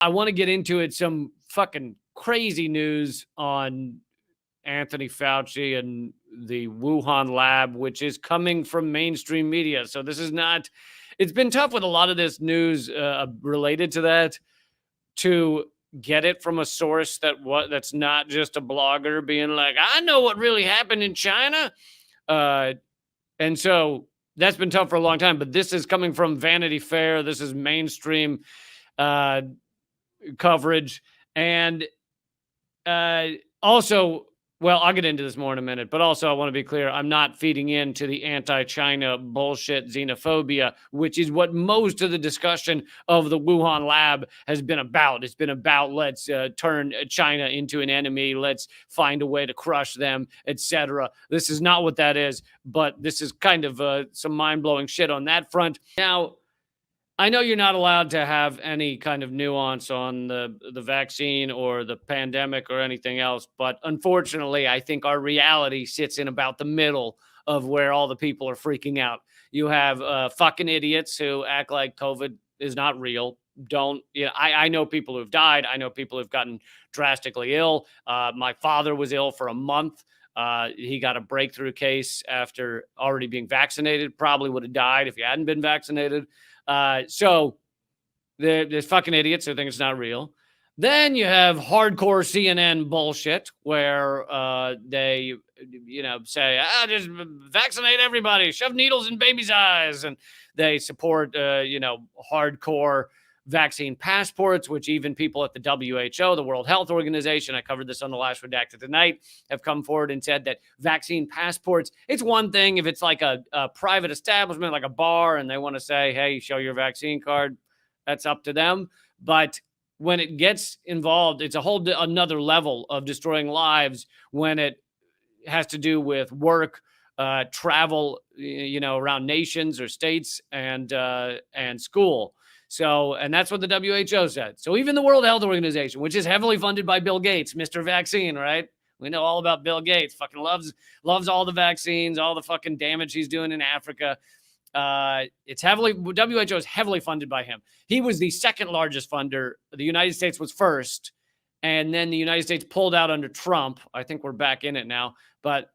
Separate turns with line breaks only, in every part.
I want to get into it. Some fucking crazy news on Anthony Fauci and the Wuhan lab, which is coming from mainstream media. So this is not, it's been tough with a lot of this news related to that to get it from a source that's not just a blogger being like, I know what really happened in China. And so that's been tough for a long time, but this is coming from Vanity Fair. This is mainstream coverage. And also, well, I'll get into this more in a minute, but also I want to be clear. I'm not feeding into the anti-China bullshit xenophobia, which is what most of the discussion of the Wuhan lab has been about. It's been about let's turn China into an enemy. Let's find a way to crush them, etc. This is not what that is, but this is kind of some mind-blowing shit on that front. Now, I know you're not allowed to have any kind of nuance on the vaccine or the pandemic or anything else, but unfortunately, I think our reality sits in about the middle of where all the people are freaking out. You have fucking idiots who act like COVID is not real. I know people who've died. I know people who've gotten drastically ill. My father was ill for a month. He got a breakthrough case after already being vaccinated. Probably would have died if he hadn't been vaccinated. So there's fucking idiots who think it's not real. Then you have hardcore CNN bullshit where they, say, just vaccinate everybody, shove needles in babies' eyes. And they support, hardcore vaccine passports, which even people at the WHO, the World Health Organization, I covered this on the last Redacted tonight, have come forward and said that vaccine passports, it's one thing if it's like a private establishment, like a bar, and they want to say, hey, show your vaccine card, that's up to them. But when it gets involved, it's a whole another level of destroying lives when it has to do with work, travel, around nations or states and school. So, and that's what the WHO said. So even the World Health Organization, which is heavily funded by Bill Gates, Mr. Vaccine, right? We know all about Bill Gates. Fucking loves all the vaccines, all the fucking damage he's doing in Africa. WHO is heavily funded by him. He was the second largest funder. The United States was first. And then the United States pulled out under Trump. I think we're back in it now. But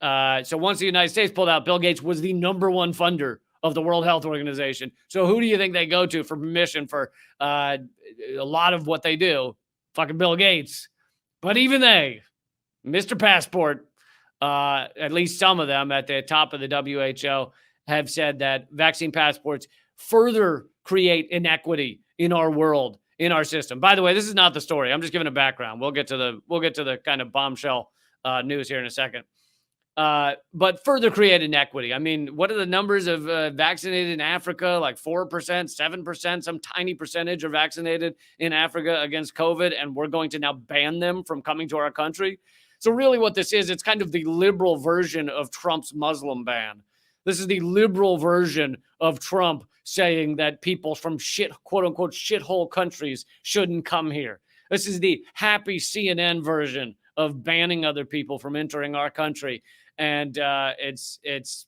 so once the United States pulled out, Bill Gates was the number one funder of the World Health Organization. So who do you think they go to for permission for a lot of what they do? Fucking Bill Gates. But even they, Mr. Passport, at least some of them at the top of the WHO have said that vaccine passports further create inequity in our world, in our system. By the way, this is not the story. I'm just giving a background. We'll get to the kind of bombshell news here in a second. But further create inequity. I mean, what are the numbers of vaccinated in Africa? Like 4%, 7%, some tiny percentage are vaccinated in Africa against COVID, and we're going to now ban them from coming to our country. So really what this is, it's kind of the liberal version of Trump's Muslim ban. This is the liberal version of Trump saying that people from quote unquote, shithole countries shouldn't come here. This is the happy CNN version of banning other people from entering our country. And it's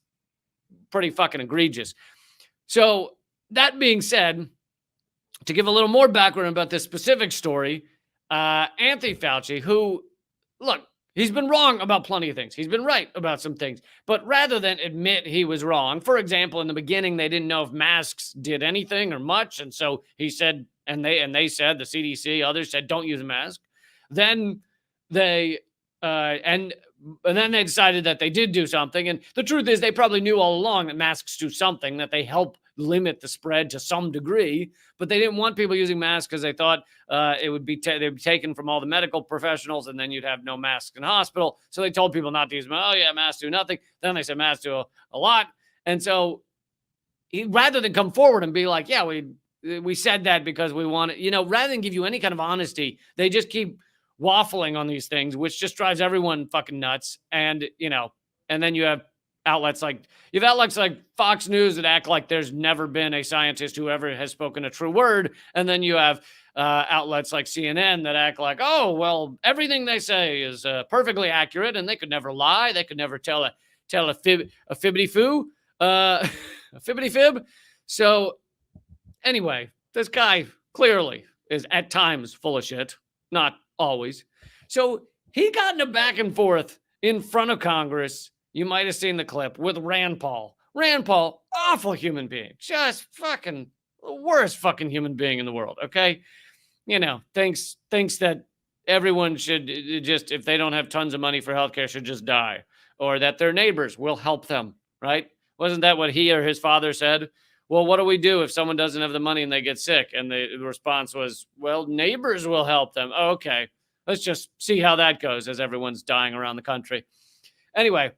pretty fucking egregious. So that being said, to give a little more background about this specific story, Anthony Fauci, who, look, he's been wrong about plenty of things. He's been right about some things. But rather than admit he was wrong, for example, in the beginning, they didn't know if masks did anything or much. And so he said, and they said, the CDC, others said, don't use a mask. Then they, and then they decided that they did do something. And the truth is they probably knew all along that masks do something, that they help limit the spread to some degree, but they didn't want people using masks because they thought it would be they'd be taken from all the medical professionals and then you'd have no masks in the hospital. So they told people not to use them. Oh yeah, masks do nothing. Then they said masks do a lot. And so rather than come forward and be like, yeah, we said that because we want it, rather than give you any kind of honesty, they just keep waffling on these things, which just drives everyone fucking nuts. And, and then you have outlets like Fox News that act like there's never been a scientist who ever has spoken a true word. And then you have outlets like CNN that act like, oh, well, everything they say is perfectly accurate and they could never lie. They could never tell a fibbity-foo, a fibbity-fib. So anyway, this guy clearly is at times full of shit, not always. So he got in a back and forth in front of Congress. You might have seen the clip with Rand Paul. Rand Paul, awful human being, just fucking the worst fucking human being in the world. Okay, thinks that everyone should just, if they don't have tons of money for healthcare, should just die, or that their neighbors will help them. Right? Wasn't that what he or his father said? Well, what do we do if someone doesn't have the money and they get sick? And the response was, well, neighbors will help them. Oh, okay, let's just see how that goes as everyone's dying around the country. Anyway,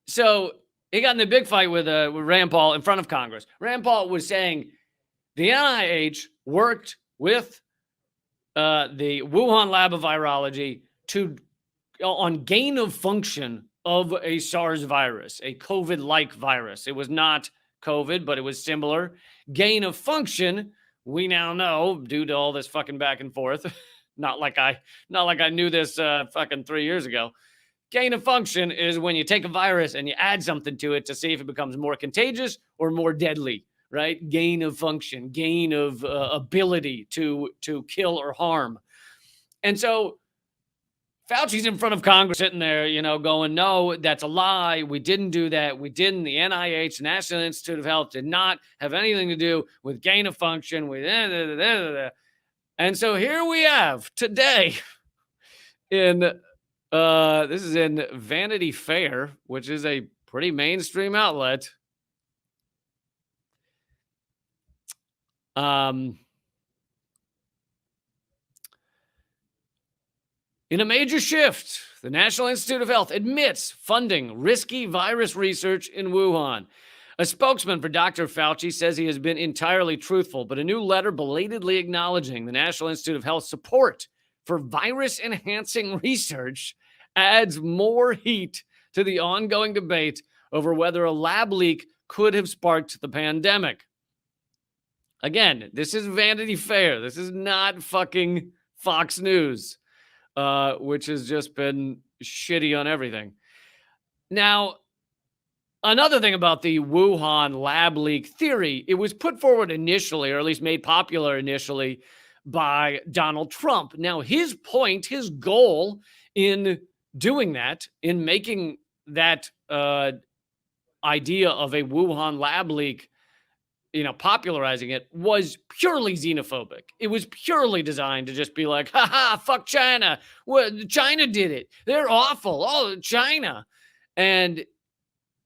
so he got in a big fight with Rand Paul in front of Congress. Rand Paul was saying the NIH worked with the Wuhan lab of virology on gain of function of a SARS virus, a COVID-like virus. It was not COVID, but it was similar. Gain of function, we now know, due to all this fucking back and forth, not like I knew this fucking 3 years ago. Gain of function is when you take a virus and you add something to it to see if it becomes more contagious or more deadly, right? Gain of function, gain of ability to kill or harm. And so Fauci's in front of Congress sitting there, going, no, that's a lie. We didn't do that. We didn't. The NIH, National Institute of Health, did not have anything to do with gain of function. And so here we have today in, this is in Vanity Fair, which is a pretty mainstream outlet. In a major shift, the National Institute of Health admits funding risky virus research in Wuhan. A spokesman for Dr. Fauci says he has been entirely truthful, but a new letter belatedly acknowledging the National Institute of Health support for virus-enhancing research adds more heat to the ongoing debate over whether a lab leak could have sparked the pandemic. Again, this is Vanity Fair. This is not fucking Fox News. Which has just been shitty on everything. Now, another thing about the Wuhan lab leak theory, it was put forward initially, or at least made popular initially, by Donald Trump. Now, his point, his goal in doing that, in making that idea of a Wuhan lab leak, popularizing it, was purely xenophobic. It was purely designed to just be like, haha, fuck China. Well, China did it. They're awful. Oh, China. And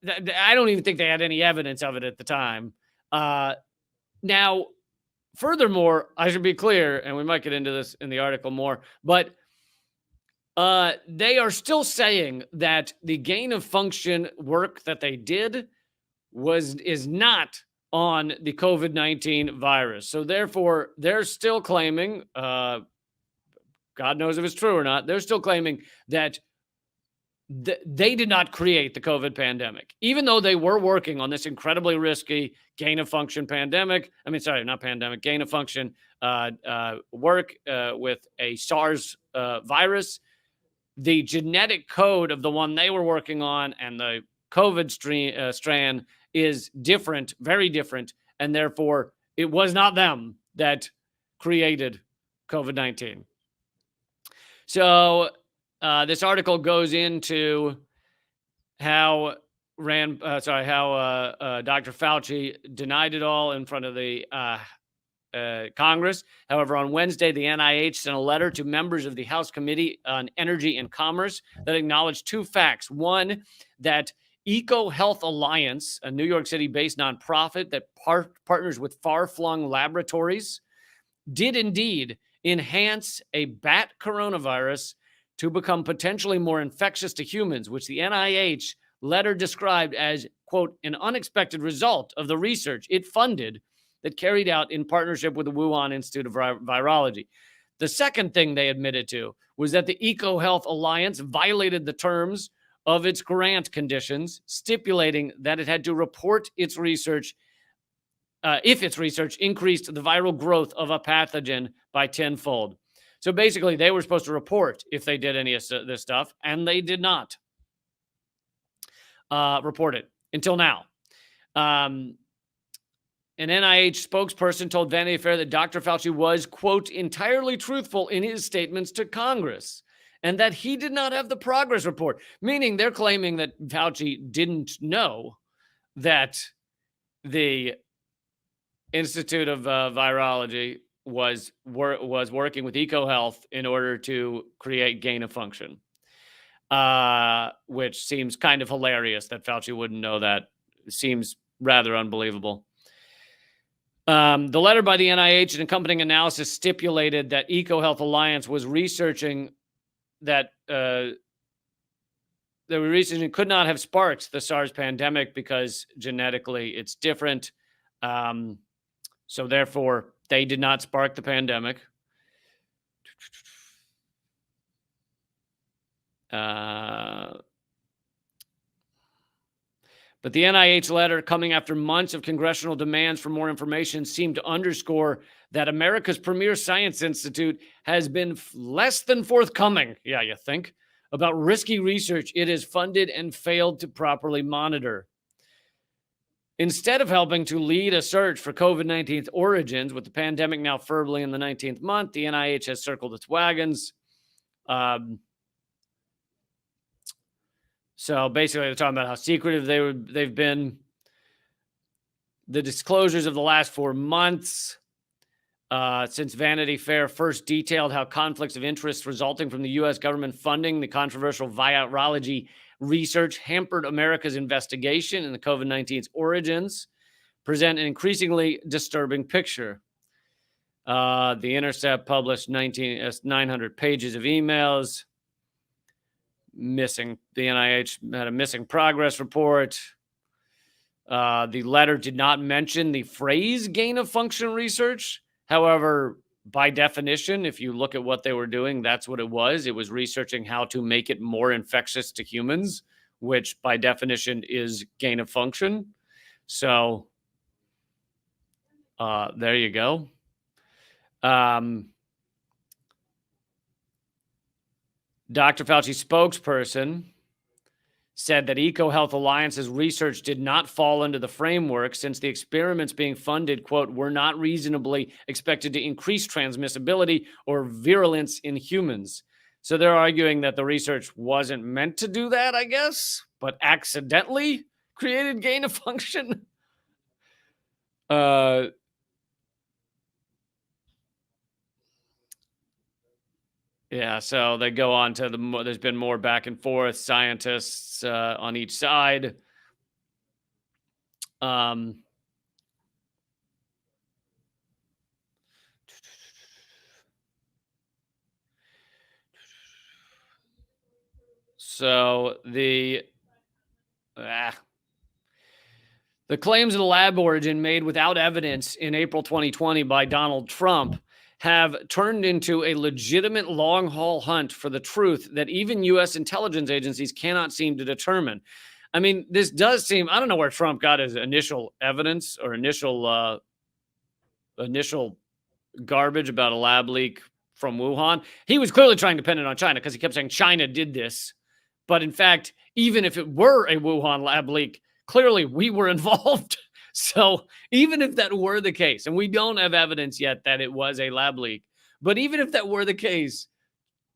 I don't even think they had any evidence of it at the time. Now, furthermore, I should be clear, and we might get into this in the article more, but they are still saying that the gain of function work that they did is not on the COVID-19 virus. So therefore, they're still claiming, God knows if it's true or not, they're still claiming that they did not create the COVID pandemic, even though they were working on this incredibly risky gain of function gain of function work with a SARS virus. The genetic code of the one they were working on and the COVID strand is different, very different, and therefore it was not them that created COVID-19. So this article goes into how Dr. Fauci denied it all in front of the Congress. However, on Wednesday, the NIH sent a letter to members of the House Committee on Energy and Commerce that acknowledged two facts. One, that EcoHealth Alliance, a New York City-based nonprofit that partners with far-flung laboratories, did indeed enhance a bat coronavirus to become potentially more infectious to humans, which the NIH letter described as, quote, an unexpected result of the research it funded that carried out in partnership with the Wuhan Institute of Virology. The second thing they admitted to was that the EcoHealth Alliance violated the terms of its grant conditions, stipulating that it had to report its research if its research increased the viral growth of a pathogen by tenfold. So basically, they were supposed to report if they did any of this stuff, and they did not report it until now. An NIH spokesperson told Vanity Fair that Dr. Fauci was, quote, entirely truthful in his statements to Congress and that he did not have the progress report, meaning they're claiming that Fauci didn't know that the Institute of Virology was working with EcoHealth in order to create gain-of-function, which seems kind of hilarious that Fauci wouldn't know that. It seems rather unbelievable. The letter by the NIH and accompanying analysis stipulated that EcoHealth Alliance was researching that they were researching could not have sparked the SARS pandemic because genetically it's different. So therefore, they did not spark the pandemic. But the NIH letter, coming after months of congressional demands for more information, seemed to underscore that America's premier science institute has been less than forthcoming, yeah, you think, about risky research it has funded and failed to properly monitor. Instead of helping to lead a search for COVID-19's origins, with the pandemic now firmly in the 19th month, the NIH has circled its wagons. So basically, they're talking about how secretive they've been. The disclosures of the last 4 months, since Vanity Fair first detailed how conflicts of interest resulting from the U.S. government funding the controversial virology research hampered America's investigation in the COVID-19's origins, present an increasingly disturbing picture. The Intercept published 900 pages of emails. The NIH had a missing progress report. The letter did not mention the phrase gain-of-function research. However, by definition, if you look at what they were doing, that's what it was. It was researching how to make it more infectious to humans, which by definition is gain-of-function. So there you go. Dr. Fauci's spokesperson said that EcoHealth Alliance's research did not fall into the framework since the experiments being funded, quote, were not reasonably expected to increase transmissibility or virulence in humans. So they're arguing that the research wasn't meant to do that, I guess, but accidentally created gain-of-function. Yeah, so they go on to there's been more back and forth, scientists on each side. So the claims of the lab origin made without evidence in April 2020 by Donald Trump have turned into a legitimate long-haul hunt for the truth that even U.S. intelligence agencies cannot seem to determine. I mean, this does seem, I don't know where Trump got his initial evidence or initial garbage about a lab leak from Wuhan. He was clearly trying to pin it on China because he kept saying China did this. But in fact, even if it were a Wuhan lab leak, clearly we were involved. So even if that were the case, and we don't have evidence yet that it was a lab leak, but even if that were the case,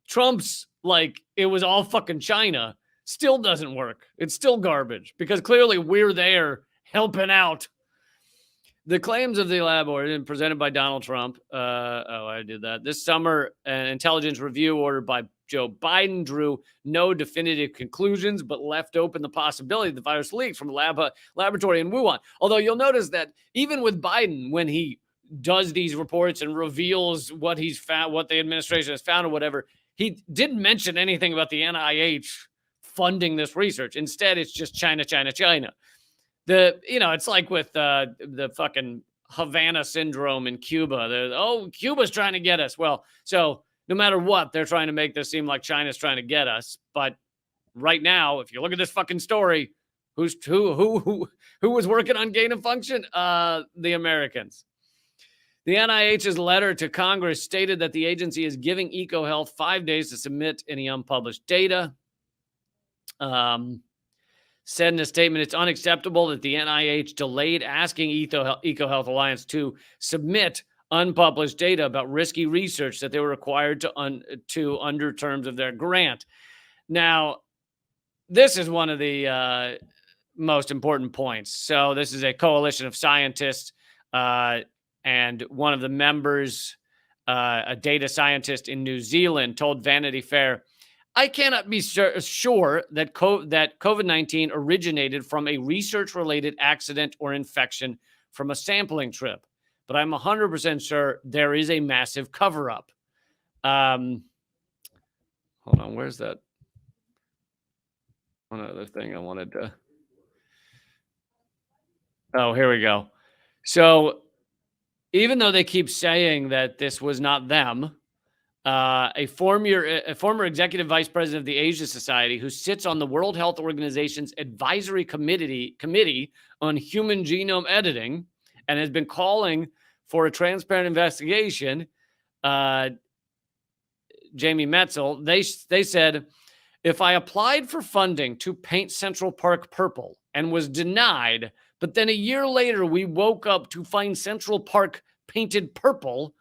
Trump's like, it was all fucking China, still doesn't work. It's still garbage because clearly we're there helping out. The claims of the lab origin presented by Donald Trump. I did that. This summer, an intelligence review ordered by Joe Biden drew no definitive conclusions, but left open the possibility the virus leaked from a laboratory in Wuhan. Although you'll notice that even with Biden, when he does these reports and reveals what he's found, what the administration has found or whatever, he didn't mention anything about the NIH funding this research. Instead, it's just China, China, China. It's like with the fucking Havana syndrome in Cuba. Cuba's trying to get us. Well, so no matter what, they're trying to make this seem like China's trying to get us. But right now, if you look at this fucking story, who was working on gain-of-function? The Americans. The NIH's letter to Congress stated that the agency is giving EcoHealth 5 days to submit any unpublished data. said in a statement, it's unacceptable that the NIH delayed asking EcoHealth Alliance to submit unpublished data about risky research that they were required to under terms of their grant. Now, this is one of the most important points. So this is a coalition of scientists, and one of the members, a data scientist in New Zealand, told Vanity Fair, I cannot be sure that COVID-19 originated from a research-related accident or infection from a sampling trip, but I'm 100% sure there is a massive cover-up. Hold on, where's that? One other thing I wanted to... Oh, here we go. So even though they keep saying that this was not them, a former executive vice president of the Asia Society, who sits on the World Health Organization's advisory committee on human genome editing and has been calling for a transparent investigation, Jamie Metzel, they said, if I applied for funding to paint Central Park purple and was denied, but then a year later we woke up to find Central Park painted purple,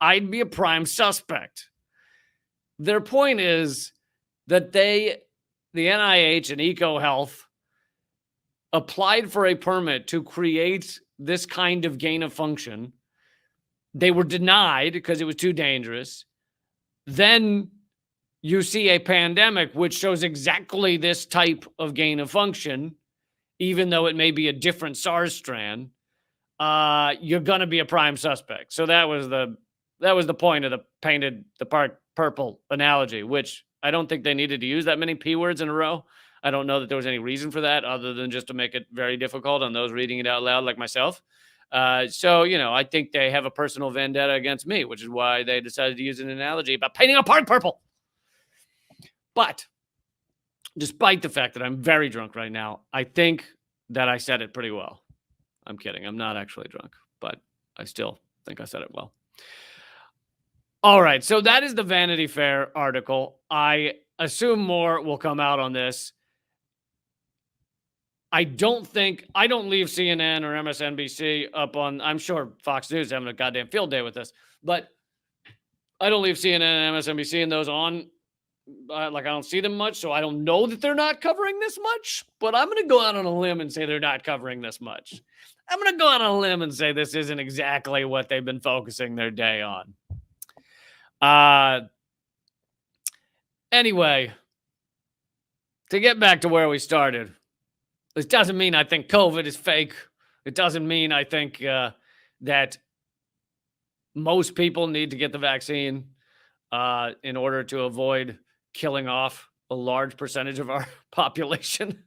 I'd be a prime suspect. Their point is that the NIH and EcoHealth applied for a permit to create this kind of gain of function. They were denied because it was too dangerous. Then you see a pandemic which shows exactly this type of gain of function, even though it may be a different SARS strand. You're going to be a prime suspect. So that was the point of the painted the park purple analogy, which I don't think they needed to use that many P words in a row. I don't know that there was any reason for that other than just to make it very difficult on those reading it out loud like myself. So, I think they have a personal vendetta against me, which is why they decided to use an analogy about painting a park purple. But despite the fact that I'm very drunk right now, I think that I said it pretty well. I'm kidding. I'm not actually drunk, but I still think I said it well. All right. So that is the Vanity Fair article. I assume more will come out on this. I don't leave CNN or MSNBC up on, I'm sure Fox News is having a goddamn field day with this, but I don't leave CNN and MSNBC and those on. I don't see them much, so I don't know that they're not covering this much, but I'm going to go out on a limb and say they're not covering this much. I'm going to go out on a limb and say this isn't exactly what they've been focusing their day on. Anyway, to get back to where we started, this doesn't mean I think COVID is fake. It doesn't mean I think that most people need to get the vaccine in order to avoid killing off a large percentage of our population.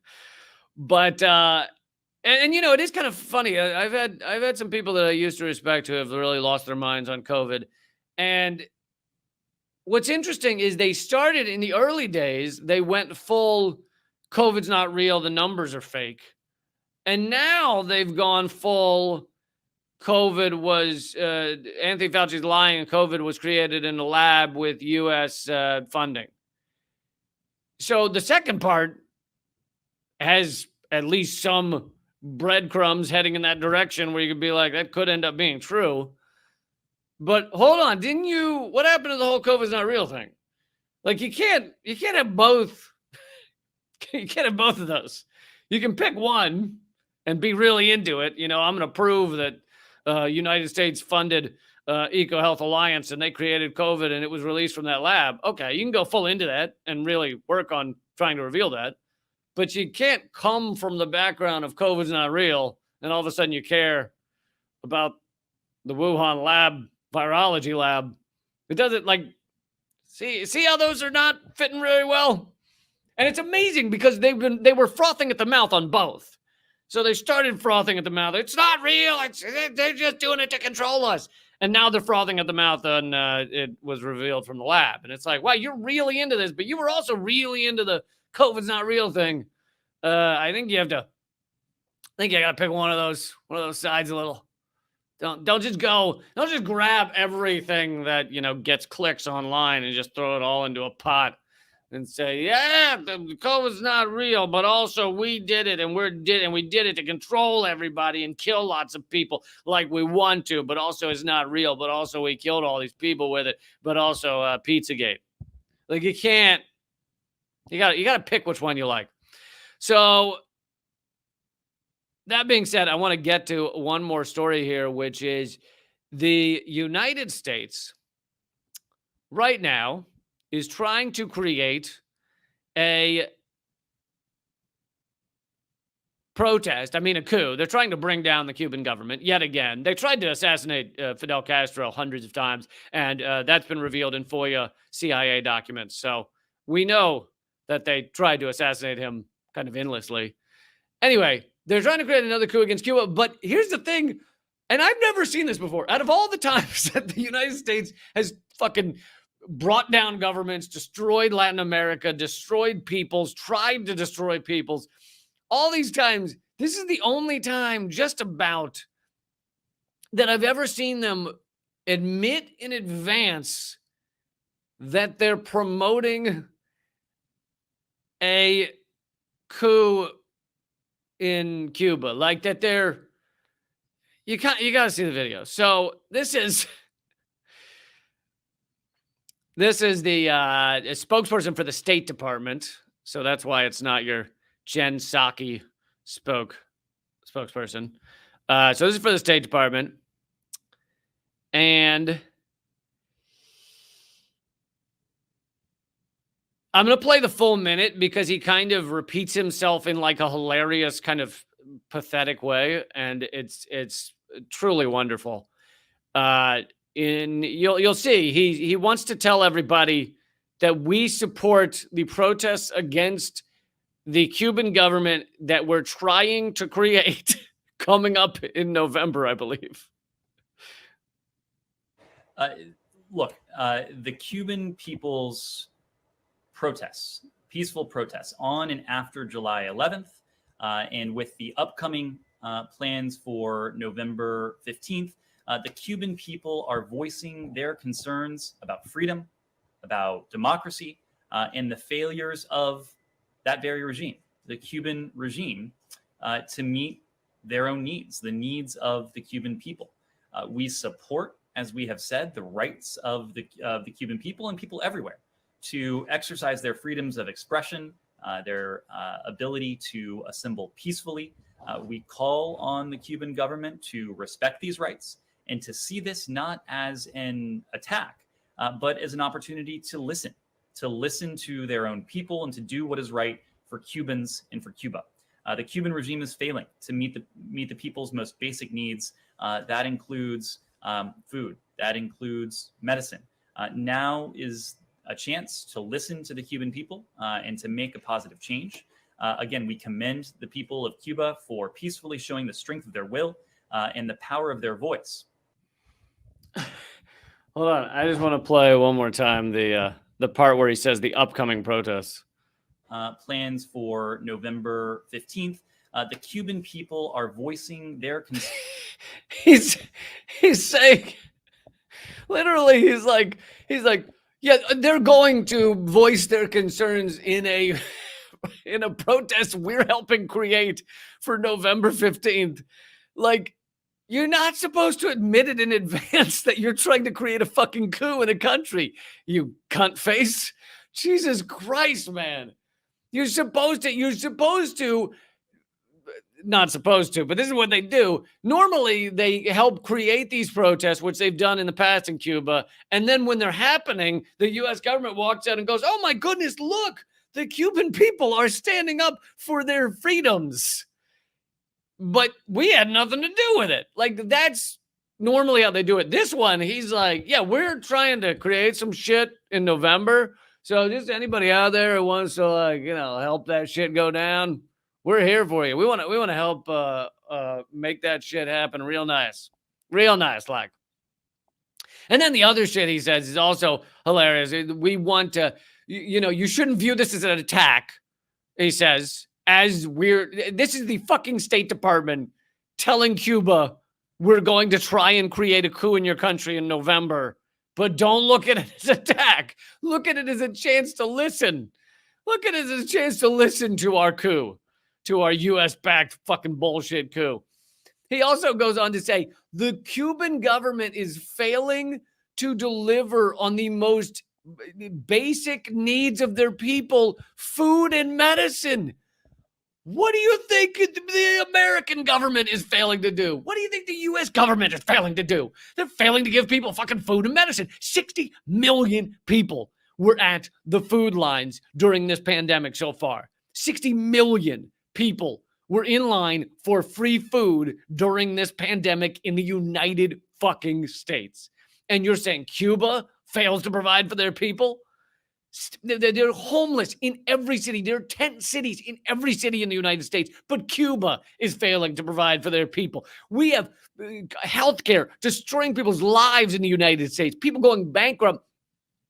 But it is kind of funny. I've had some people that I used to respect who have really lost their minds on COVID. And what's interesting is they started in the early days, they went full COVID's not real, the numbers are fake. And now they've gone full COVID was, Anthony Fauci's lying and COVID was created in a lab with U.S. funding. So the second part has at least some breadcrumbs heading in that direction where you could be like, that could end up being true. But hold on, what happened to the whole COVID's not real thing? Like you can't have both. You can't have both of those. You can pick one and be really into it. I'm going to prove that United States funded EcoHealth Alliance and they created COVID and it was released from that lab. Okay, you can go full into that and really work on trying to reveal that. But you can't come from the background of COVID's not real and all of a sudden you care about the Wuhan lab, virology lab. It doesn't see how those are not fitting really well. And it's amazing because they were frothing at the mouth on both. So they started frothing at the mouth. It's not real. They're just doing it to control us. And now they're frothing at the mouth and it was revealed from the lab. And it's like, wow, you're really into this, but you were also really into the COVID's not real thing. I think you got to pick one of those sides a little. Don't just grab everything that, gets clicks online and just throw it all into a pot. and say, yeah, the COVID's not real, but also we did it, and we did it to control everybody and kill lots of people like we want to, but also it's not real, but also we killed all these people with it, but also Pizzagate. Like you can't, you got to pick which one you like. So that being said, I want to get to one more story here, which is the United States right now is trying to create a protest. I mean, a coup. They're trying to bring down the Cuban government yet again. They tried to assassinate Fidel Castro hundreds of times, and that's been revealed in FOIA CIA documents. So we know that they tried to assassinate him kind of endlessly. Anyway, they're trying to create another coup against Cuba. But here's the thing, and I've never seen this before. Out of all the times that the United States has fucking brought down governments, destroyed Latin America, destroyed peoples, tried to destroy peoples, all these times, this is the only time just about that I've ever seen them admit in advance that they're promoting a coup in Cuba. Like that they're, you got to see the video. So this is the spokesperson for the State Department. So that's why it's not your Jen Psaki spokesperson. So this is for the State Department. And I'm going to play the full minute because he kind of repeats himself in like a hilarious kind of pathetic way. And it's truly wonderful. You'll see he wants to tell everybody that we support the protests against the Cuban government that we're trying to create coming up in November, I believe.
Look, the Cuban people's protests, peaceful protests on and after July 11th, and with the upcoming plans for November 15th, the Cuban people are voicing their concerns about freedom, about democracy, and the failures of that very regime, the Cuban regime, to meet their own needs, the needs of the Cuban people. We support, as we have said, the rights of the Cuban people and people everywhere to exercise their freedoms of expression, their ability to assemble peacefully. We call on the Cuban government to respect these rights and to see this not as an attack, but as an opportunity to listen to their own people and to do what is right for Cubans and for Cuba. The Cuban regime is failing to meet the people's most basic needs. That includes food. That includes medicine. Now is a chance to listen to the Cuban people and to make a positive change. Again, we commend the people of Cuba for peacefully showing the strength of their will and the power of their voice.
Hold on, I just want to play one more time the part where he says the upcoming protests.
Plans for November 15th. The Cuban people are voicing their
he's saying, literally, he's like, yeah, they're going to voice their concerns in a protest we're helping create for November 15th. Like, you're not supposed to admit it in advance that you're trying to create a fucking coup in a country, you cunt face. Jesus Christ, man. You're supposed to, not supposed to, but this is what they do. Normally, they help create these protests, which they've done in the past in Cuba. And then when they're happening, the U.S. government walks out and goes, oh my goodness, look, the Cuban people are standing up for their freedoms. But we had nothing to do with it. Like, that's normally how they do it. This one, he's like, yeah, we're trying to create some shit in November. So just anybody out there who wants to, like, help that shit go down, we're here for you. We want to help make that shit happen real nice, like. And then the other shit he says is also hilarious. We want to, you shouldn't view this as an attack, he says, this is the fucking State Department telling Cuba we're going to try and create a coup in your country in November But don't look at it as an attack. Look at it as a chance to listen. Look at it as a chance to listen to our coup, to our U.S.-backed fucking bullshit coup. He also goes on to say, the Cuban government is failing to deliver on the most basic needs of their people, food and medicine. What do you think the American government is failing to do? What do you think the U.S. government is failing to do? They're failing to give people fucking food and medicine. 60 million people were at the food lines during this pandemic so far. 60 million people were in line for free food during this pandemic in the United fucking States. And you're saying Cuba fails to provide for their people? They're homeless in every city. There are tent cities in every city in the United States, but Cuba is failing to provide for their people. We have healthcare destroying people's lives in the United States, people going bankrupt.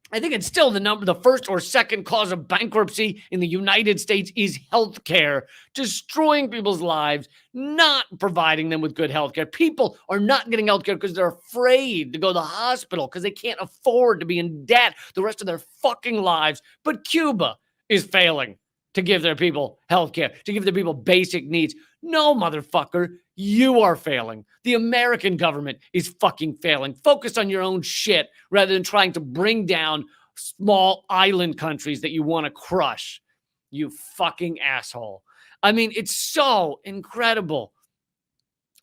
I think it's still the first or second cause of bankruptcy in the United States is healthcare, destroying people's lives, not providing them with good healthcare. People are not getting healthcare because they're afraid to go to the hospital because they can't afford to be in debt the rest of their fucking lives. But Cuba is failing to give their people healthcare, to give their people basic needs. No, motherfucker, you are failing. The American government is fucking failing. Focus on your own shit rather than trying to bring down small island countries that you want to crush. You fucking asshole. I mean, it's so incredible.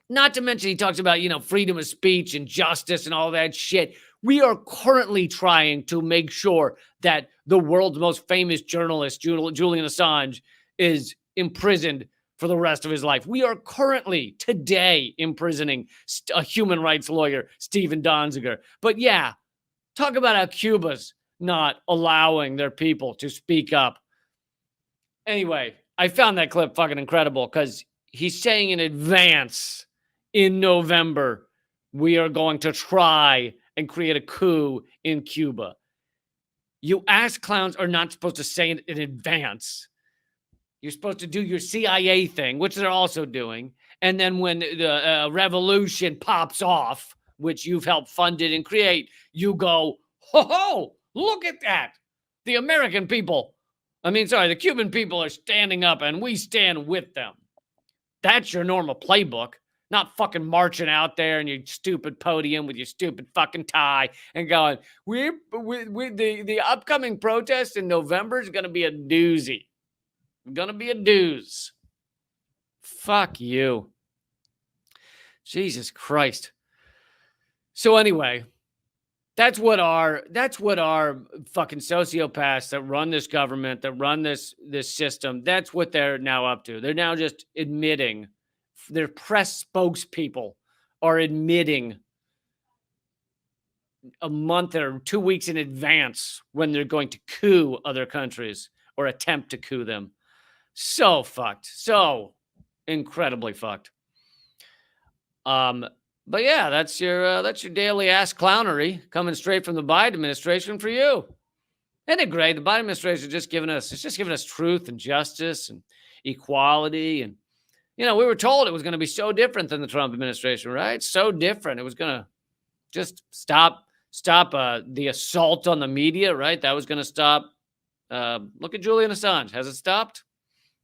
Not to mention he talks about, freedom of speech and justice and all that shit. We are currently trying to make sure that the world's most famous journalist, Julian Assange, is imprisoned for the rest of his life. We are currently, today, imprisoning a human rights lawyer, Stephen Donziger. But yeah, talk about how Cuba's not allowing their people to speak up. Anyway, I found that clip fucking incredible because he's saying in advance in November, we are going to try and create a coup in Cuba. You ass clowns are not supposed to say it in advance. You're supposed to do your CIA thing, which they're also doing. And then when the revolution pops off, which you've helped fund it and create, you go, ho, look at that. The Cuban people are standing up and we stand with them. That's your normal playbook. Not fucking marching out there in your stupid podium with your stupid fucking tie and going, the upcoming protest in November is going to be a doozy. Gonna be a doozy. Fuck you. Jesus Christ. So anyway, that's what our fucking sociopaths that run this government, that run this system, that's what they're now up to. They're now just admitting, their press spokespeople are admitting a month or 2 weeks in advance when they're going to coup other countries or attempt to coup them. So fucked. So incredibly fucked. But yeah, that's your daily ass clownery coming straight from the Biden administration for you. Isn't it great? The Biden administration is just giving us truth and justice and equality. And, we were told it was going to be so different than the Trump administration, right? So different. It was going to just stop the assault on the media, right? That was going to stop. Look at Julian Assange. Has it stopped?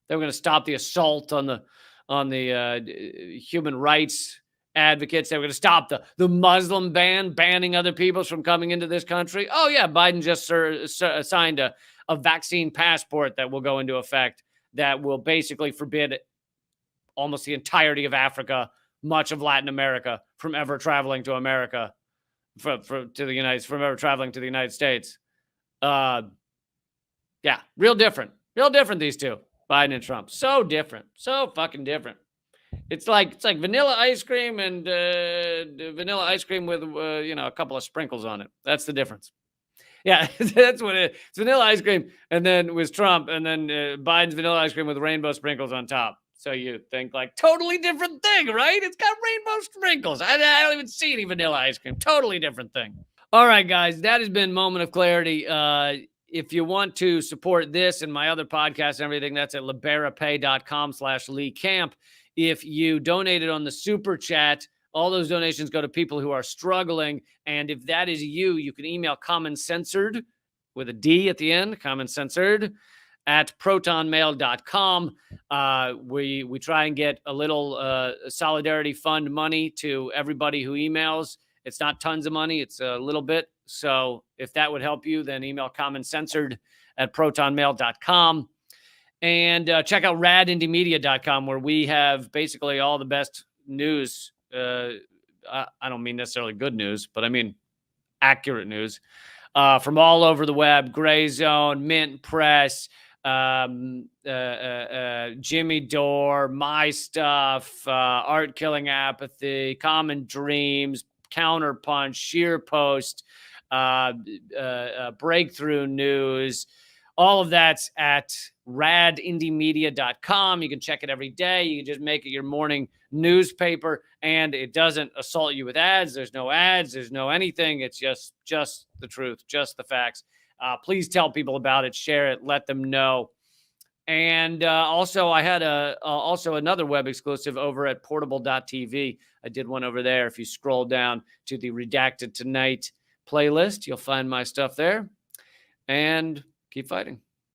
They were going to stop the assault on the human rights advocates. They were going to stop the Muslim ban, banning other peoples from coming into this country. Oh, yeah, Biden just signed a vaccine passport that will go into effect that will basically forbid almost the entirety of Africa, much of Latin America, from ever traveling to America, from ever traveling to the United States. Yeah, real different, these two. Biden and Trump. So different. So fucking different. It's like vanilla ice cream and vanilla ice cream with a couple of sprinkles on it. That's the difference. Yeah, that's what it is. It's vanilla ice cream and then with Trump and then Biden's vanilla ice cream with rainbow sprinkles on top. So you think like totally different thing, right? It's got rainbow sprinkles. I don't even see any vanilla ice cream. Totally different thing. All right, guys, that has been Moment of Clarity. If you want to support this and my other podcasts and everything, that's at liberapay.com/Lee Camp. If you donated on the super chat, All those donations go to people who are struggling. And if that is you, you can email Common Censored with a D at the end, Common Censored at protonmail.com. We try and get a little solidarity fund money to everybody who emails. It's not tons of money. It's a little bit. So if that would help you, then email Common Censored at protonmail.com. And check out radindiemedia.com, where we have basically all the best news. I don't mean necessarily good news, but I mean accurate news from all over the web. Gray Zone, Mint Press, Jimmy Dore, My Stuff, Art Killing Apathy, Common Dreams, Counterpunch, Sheer Post, Breakthrough News. All of that's at radindiemedia.com. You can check it every day. You can just make it your morning newspaper, and it doesn't assault you with ads. There's no ads. There's no anything. It's just the truth, just the facts. Please tell people about it. Share it. Let them know. And also, I had also another web exclusive over at portable.tv. I did one over there. If you scroll down to the Redacted Tonight playlist, you'll find my stuff there. And keep fighting.